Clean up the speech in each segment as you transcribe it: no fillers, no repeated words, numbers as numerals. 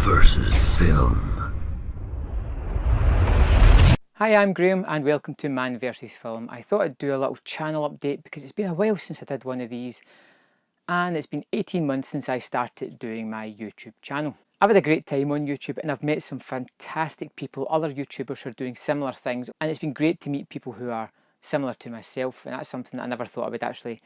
versus Film. Hi, I'm Graham and welcome to Man vs Film. I thought I'd do a little channel update because it's been a while since I did one of these and it's been 18 months since I started doing my YouTube channel. I've had a great time on YouTube and I've met some fantastic people, other YouTubers who are doing similar things, and it's been great to meet people who are similar to myself, and that's something that I never thought I would actually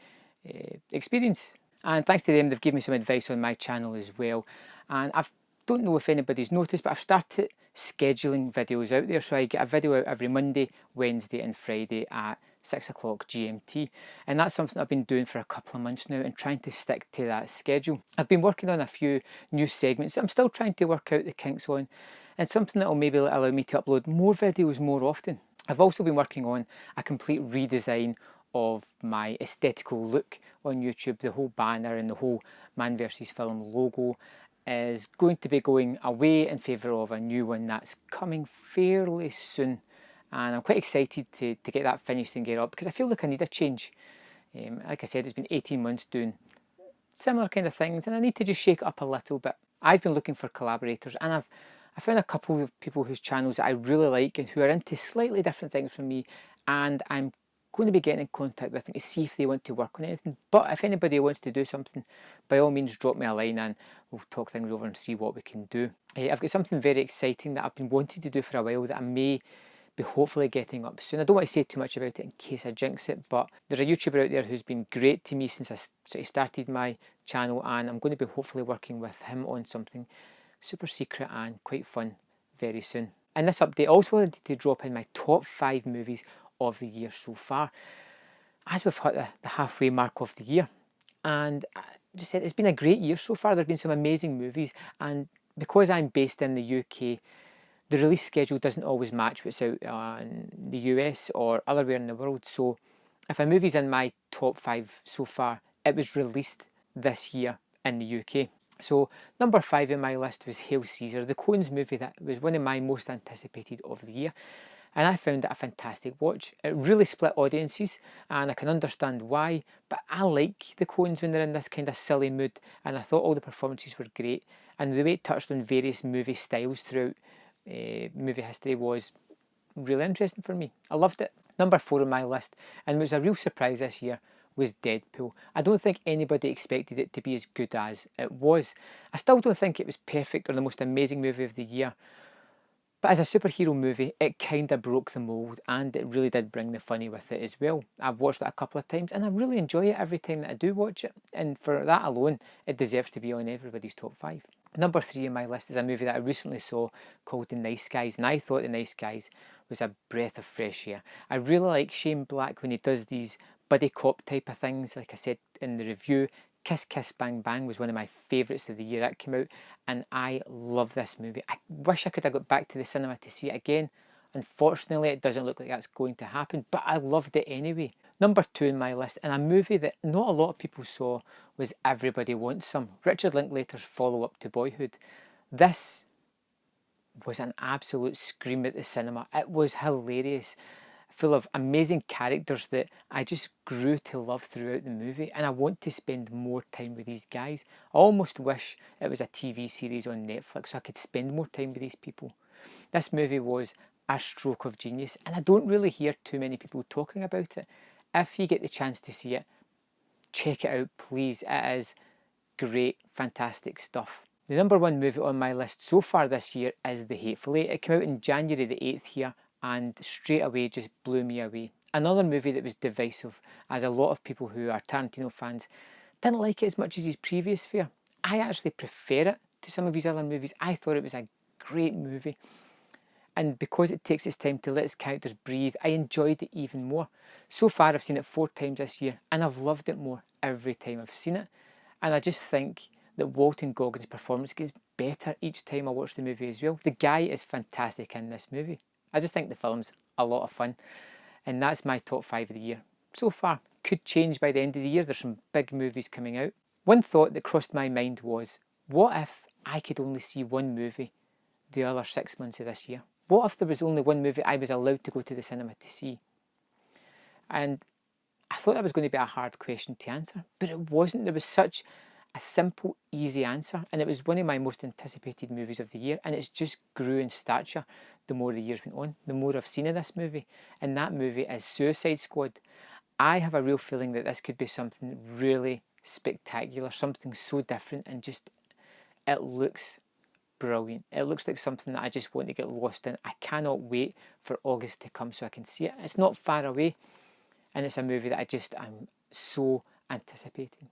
experience. And thanks to them, they've given me some advice on my channel as well. And I don't know if anybody's noticed, but I've started scheduling videos out there. So I get a video out every Monday, Wednesday and Friday at 6 o'clock GMT. And that's something I've been doing for a couple of months now and trying to stick to that schedule. I've been working on a few new segments that I'm still trying to work out the kinks on, and something that will maybe allow me to upload more videos more often. I've also been working on a complete redesign of my aesthetical look on YouTube. The whole banner and the whole Man vs Film logo is going to be going away in favour of a new one that's coming fairly soon, and I'm quite excited to get that finished and get up because I feel like I need a change. Like I said, it's been 18 months doing similar kind of things and I need to just shake it up a little bit. I've been looking for collaborators and I found a couple of people whose channels that I really like and who are into slightly different things from me, and I'm going to be getting in contact with them to see if they want to work on anything. But if anybody wants to do something, by all means drop me a line and we'll talk things over and see what we can do. I've got something very exciting that I've been wanting to do for a while that I may be hopefully getting up soon. I don't want to say too much about it in case I jinx it, but there's a YouTuber out there who's been great to me since I sort of started my channel, and I'm going to be hopefully working with him on something super secret and quite fun very soon. In this update, I also wanted to drop in my top 5 movies of the year so far, as we've hit the halfway mark of the year. And I just said it's been a great year so far. There have been some amazing movies, and because I'm based in the UK, the release schedule doesn't always match what's out in the US or otherwhere in the world. So if a movie's in my top 5 so far, it was released this year in the UK. So number 5 on my list was Hail Caesar, the Coens movie that was one of my most anticipated of the year. And I found it a fantastic watch. It really split audiences and I can understand why, but I like the Coens when they're in this kind of silly mood, and I thought all the performances were great, and the way it touched on various movie styles throughout movie history was really interesting for me. I loved it. Number 4 on my list, and it was a real surprise this year, was Deadpool. I don't think anybody expected it to be as good as it was. I still don't think it was perfect or the most amazing movie of the year, but as a superhero movie, it kind of broke the mould and it really did bring the funny with it as well. I've watched it a couple of times and I really enjoy it every time that I do watch it, and for that alone, it deserves to be on everybody's top 5. Number 3 on my list is a movie that I recently saw called The Nice Guys, and I thought The Nice Guys was a breath of fresh air. I really like Shane Black when he does these buddy cop type of things. Like I said in the review, Kiss Kiss Bang Bang was one of my favourites of the year that came out, and I love this movie. I wish I could have got back to the cinema to see it again. Unfortunately, it doesn't look like that's going to happen, but I loved it anyway. Number 2 in my list, and a movie that not a lot of people saw, was Everybody Wants Some, Richard Linklater's follow-up to Boyhood. This was an absolute scream at the cinema. It was hilarious, full of amazing characters that I just grew to love throughout the movie, and I want to spend more time with these guys. I almost wish it was a TV series on Netflix so I could spend more time with these people. This movie was a stroke of genius, and I don't really hear too many people talking about it. If you get the chance to see it, check it out, please. It is great, fantastic stuff. The number 1 movie on my list so far this year is The Hateful Eight. It came out in January the 8th here, and straight away just blew me away. Another movie that was divisive, as a lot of people who are Tarantino fans didn't like it as much as his previous fare. I actually prefer it to some of his other movies. I thought it was a great movie, and because it takes its time to let its characters breathe, I enjoyed it even more. So far I've seen it 4 times this year and I've loved it more every time I've seen it, and I just think that Walton Goggins' performance gets better each time I watch the movie as well. The guy is fantastic in this movie. I just think the film's a lot of fun, and that's my top 5 of the year so far. Could change by the end of the year. There's some big movies coming out. One thought that crossed my mind was, what if I could only see one movie the other 6 months of this year? What if there was only one movie I was allowed to go to the cinema to see? And I thought that was going to be a hard question to answer, but it wasn't. There was such a simple, easy answer, and it was one of my most anticipated movies of the year, and it's just grew in stature the more the years went on, the more I've seen of this movie, and that movie is Suicide Squad. I have a real feeling that this could be something really spectacular, something so different, and just, it looks brilliant. It looks like something that I just want to get lost in. I cannot wait for August to come so I can see it. It's not far away, and it's a movie that I'm so anticipating.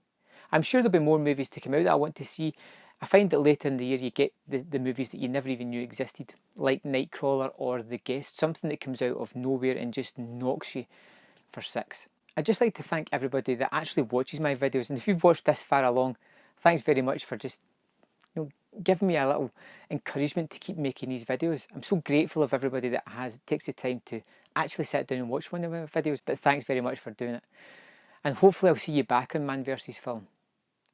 I'm sure there'll be more movies to come out that I want to see. I find that later in the year you get the movies that you never even knew existed, like Nightcrawler or The Guest, something that comes out of nowhere and just knocks you for six. I'd just like to thank everybody that actually watches my videos, and if you've watched this far along, thanks very much for just giving me a little encouragement to keep making these videos. I'm so grateful of everybody that takes the time to actually sit down and watch one of my videos, but thanks very much for doing it. And hopefully I'll see you back on Man vs Film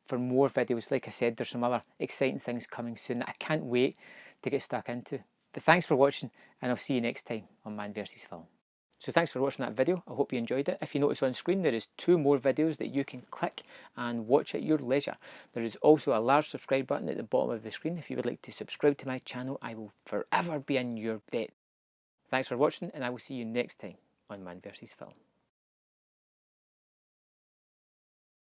for more videos. Like I said, there's some other exciting things coming soon that I can't wait to get stuck into. But thanks for watching, and I'll see you next time on Man vs Film. So thanks for watching that video. I hope you enjoyed it. If you notice on screen, there is 2 more videos that you can click and watch at your leisure. There is also a large subscribe button at the bottom of the screen. If you would like to subscribe to my channel, I will forever be in your debt. Thanks for watching, and I will see you next time on Man vs Film.